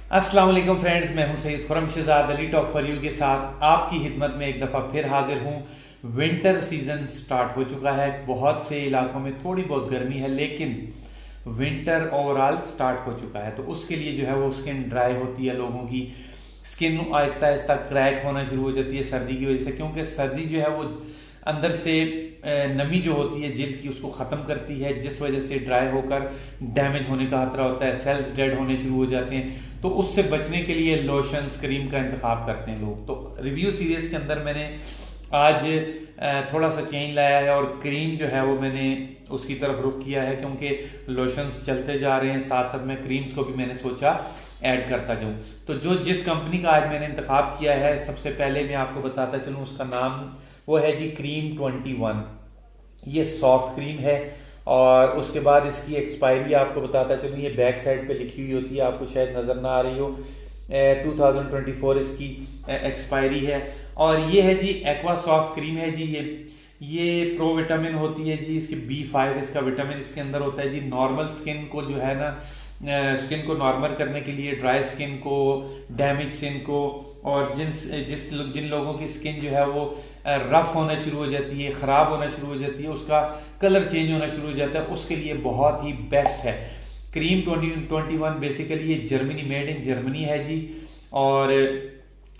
अस्सलाम वालेकुम फ्रेंड्स, मैं हूं Syed Khurram Shahzad Ali top for you के साथ आपकी खिदमत में एक दफ़ा फिर हाजिर हूं। विंटर सीजन स्टार्ट हो चुका है। बहुत से इलाकों में थोड़ी बहुत गर्मी है, लेकिन विंटर ओवरऑल स्टार्ट हो चुका है। तो उसके लिए जो है वो स्किन ड्राई होती है, लोगों की स्किन आहिस्ता आहिस्ता क्रैक होना शुरू हो जाती है सर्दी की वजह से, क्योंकि सर्दी जो है वो अंदर से नमी जो होती है जिल्द की उसको ख़त्म करती है, जिस वजह से ड्राई होकर डैमेज होने का खतरा होता है, सेल्स डेड होने शुरू हो जाते हैं। तो उससे बचने के लिए लोशन क्रीम का इंतखाब करते हैं लोग। तो रिव्यू सीरीज के अंदर मैंने आज थोड़ा सा चेंज लाया है और क्रीम जो है वो मैंने उसकी तरफ रुख किया है, क्योंकि लोशंस चलते जा रहे हैं, साथ साथ में क्रीम्स को भी मैंने सोचा ऐड करता जाऊं। तो जो जिस कंपनी का आज मैंने इंतखाब किया है, सबसे पहले मैं आपको बताता चलूं, उसका नाम वो है जी क्रीम 21। ये सॉफ्ट क्रीम है और उसके बाद इसकी एक्सपायरी आपको बताता चलूं, ये बैक साइड पे लिखी हुई होती है, आपको शायद नजर ना आ रही हो। 2024 इसकी एक्सपायरी है। और ये है जी एक्वा सॉफ्ट क्रीम है जी। ये प्रो विटामिन होती है जी, इसकी B5 इसका विटामिन इसके अंदर होता है जी। नॉर्मल स्किन को जो है ना, स्किन को नॉर्मल करने के लिए, ड्राई स्किन को, डैमेज स्किन को, और जिन लोगों की स्किन जो है वो रफ होना शुरू हो जाती है, खराब होना शुरू हो जाती है, उसका कलर चेंज होना शुरू हो जाता है, उसके लिए बहुत ही बेस्ट है क्रीम 21। बेसिकली ये जर्मनी, मेड इन जर्मनी है जी। और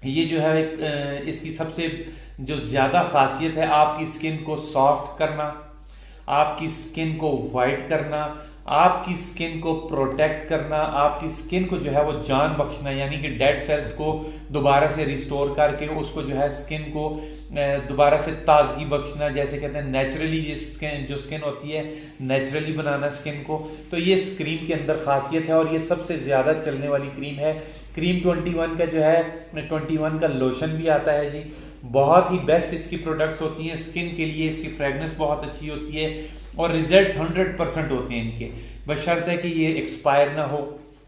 ये जो है इसकी सबसे जो ज्यादा खासियत है, आपकी स्किन को सॉफ्ट करना, आपकी स्किन को वाइट करना, आपकी स्किन को प्रोटेक्ट करना, आपकी स्किन को जो है वो जान बख्शना, यानी कि डेड सेल्स को दोबारा से रिस्टोर करके उसको जो है स्किन को दोबारा से ताजगी बख्शना, जैसे कहते हैं नेचुरली जो स्किन होती है, नेचुरली बनाना स्किन को। तो ये इस क्रीम के अंदर खासियत है और ये सबसे ज्यादा चलने वाली क्रीम है। क्रीम 21 का जो है 21 का लोशन भी आता है जी। बहुत ही बेस्ट इसकी प्रोडक्ट्स होती हैं स्किन के लिए, इसकी फ्रेगनेंस बहुत अच्छी होती है और रिजल्ट्स 100% होते हैं इनके, बशर्ते है कि ये एक्सपायर ना हो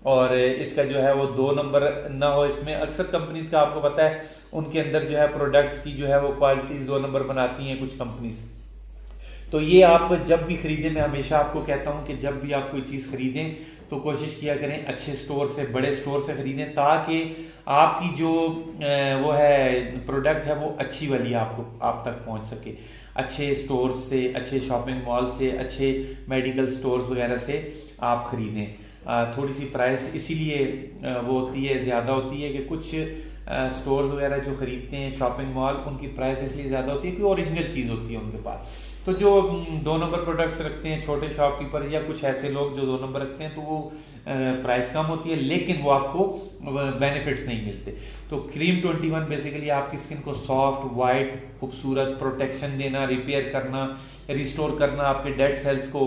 और इसका जो है वो 2 नंबर ना हो। इसमें अक्सर कंपनीज का आपको पता है, उनके अंदर जो है प्रोडक्ट्स की जो है वो क्वालिटीज 2 नंबर बनाती हैं कुछ कंपनीज। तो ये आप जब भी खरीदें, मैं हमेशा आपको कहता हूं कि जब भी आप कोई चीज खरीदें तो कोशिश किया करें अच्छे स्टोर से, बड़े स्टोर से खरीदें, ताकि आपकी जो वो है प्रोडक्ट है वो अच्छी वाली आप तक पहुंच सके। अच्छे स्टोर से, अच्छे शॉपिंग मॉल से, अच्छे मेडिकल स्टोर्स वगैरह से आप खरीदें। थोड़ी सी प्राइस इसीलिए वो होती है, ज्यादा होती है कि कुछ स्टोर्स वगैरह जो खरीदते हैं शॉपिंग मॉल, उनकी प्राइस इसलिए ज्यादा होती है कि ओरिजिनल चीज होती है उनके पास। तो जो 2 नंबर प्रोडक्ट्स रखते हैं छोटे शॉपकीपर या कुछ ऐसे लोग जो 2 नंबर रखते हैं, तो वो प्राइस कम होती है लेकिन वो आपको बेनिफिट्स नहीं मिलते। तो क्रीम 21 बेसिकली आपकी स्किन को सॉफ्ट, वाइट, खूबसूरत, प्रोटेक्शन देना, रिपेयर करना, रिस्टोर करना, आपके डेड सेल्स को,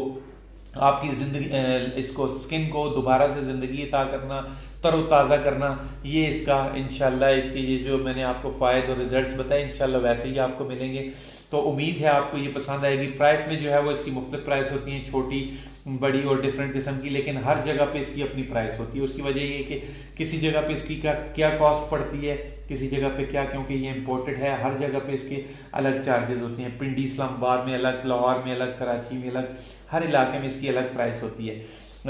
आपकी जिंदगी इसको स्किन को दोबारा से जिंदगी अता करना, तरोताजा करना, ये इसका इंशाल्लाह इसके ये जो मैंने आपको फायदे और रिजल्ट्स बताए इंशाल्लाह वैसे ही आपको मिलेंगे। तो उम्मीद है आपको ये पसंद आएगी। प्राइस में जो है वो इसकी मुख्तलिफ प्राइस होती है, छोटी, बड़ी और डिफरेंट किस्म की, लेकिन हर जगह पे इसकी अपनी प्राइस होती है। उसकी वजह ये कि किसी जगह पे इसकी क्या कॉस्ट पड़ती है, किसी जगह पे क्या, क्योंकि ये इम्पोर्टेड है, हर जगह पे इसके अलग चार्जेस होते हैं। पिंडी इस्लामाबाद में अलग, लाहौर में अलग, कराची में अलग, हर इलाके में इसकी अलग प्राइस होती है।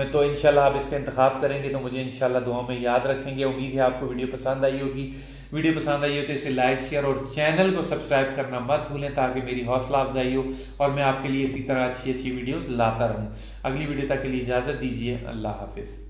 तो इंशाल्लाह आप इसका इंतखाब करेंगे तो मुझे इंशाल्लाह दुआ में याद रखेंगे। उम्मीद है आपको वीडियो पसंद आई होगी। वीडियो पसंद आई हो तो इसे लाइक, शेयर और चैनल को सब्सक्राइब करना मत भूलें, ताकि मेरी हौसला अफजाई हो और मैं आपके लिए इसी तरह अच्छी अच्छी वीडियोस लाता रहूं। अगली वीडियो तक के लिए इजाजत दीजिए। अल्लाह हाफिज।